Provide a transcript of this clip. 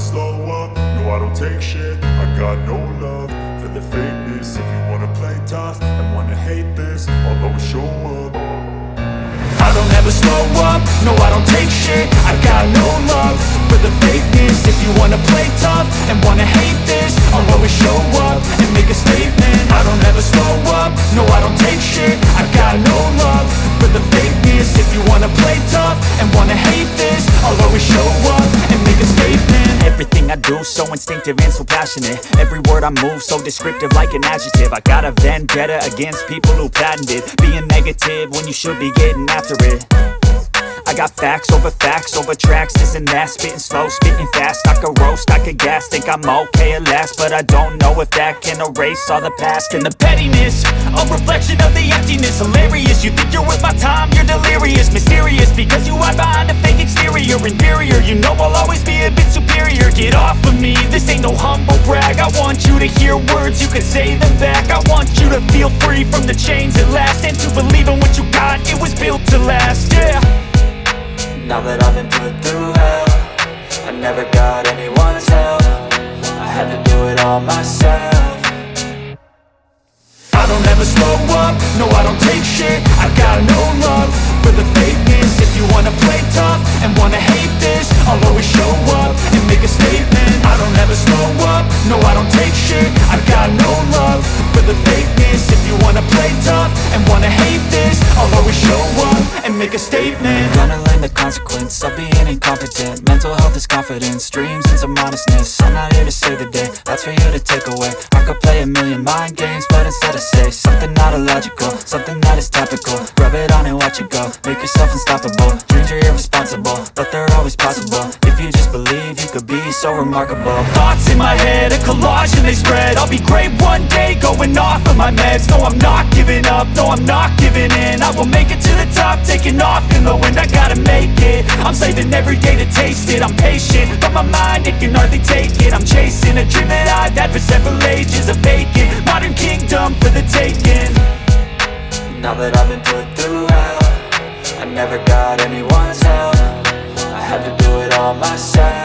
slow up, no I don't take shit. I got no love for the fakeness. If you wanna play tough and wanna hate this, I'll always show up. I don't ever slow up, no I don't take shit. I got no love for the fakeness. If you wanna play tough and wanna hate this, I'll always show up and make a statement. I don't ever slow up, no I don't take shit. I got no love for the fakeness. If you wanna play tough and wanna hate this, I'll always show up and make a statement. Everything I do so instinctive and so passionate. Every word I move so descriptive like an adjective. I got a vendetta against people who patented being negative when you should be getting after it. I got facts over tracks, this and that. Spitting slow, spitting fast, I could roast, I could gas. Think I'm okay at last, but I don't know if that can erase all the past. And the pettiness, a reflection of the emptiness. Hilarious, you think you're worth my time, you're delirious. Mysterious, because you hide behind a fake exterior. Inferior, you know I'll always be a bit superior. Get off of me, this ain't no humble brag. I want you to hear words, you can say them back. I want you to feel free from the chains at last, and to believe in what you got, it was built to last, yeah. Now that I've been put through hell, I never got anyone's help. I had to do it all myself. I don't ever slow up, no I don't take shit. I got no love for the fakeness. If you wanna play tough and wanna hate this, I'll always show up and make a statement. I don't ever slow up, no I don't take shit. I got no love for the fakeness. If you wanna play tough and wanna hate this, I'll always show up and make a statement. Gonna learn the consequence of being incompetent. Mental health is confidence, dreams and some honestness. I'm not here to save the day, that's for you to take away. I could play a million mind games, but instead I say something not illogical, something that is topical. Rub it on and watch it go, make yourself unstoppable. Dreams are irresponsible, but they're always possible. If you just believe, you could be so remarkable. Thoughts in my head, a collage and they spread. I'll be great one day, going off of my meds. No, I'm not giving up, no, I'm not giving in. I will make it to the top, taking off in the wind. I gotta make it, I'm saving every day to taste it. I'm patient, but my mind, it can hardly take it. I'm chasing a dream that I've had for several ages. A vacant, modern kingdom for the taking. Now that I've been put through hell, I never got anyone's help. I had to do it all myself.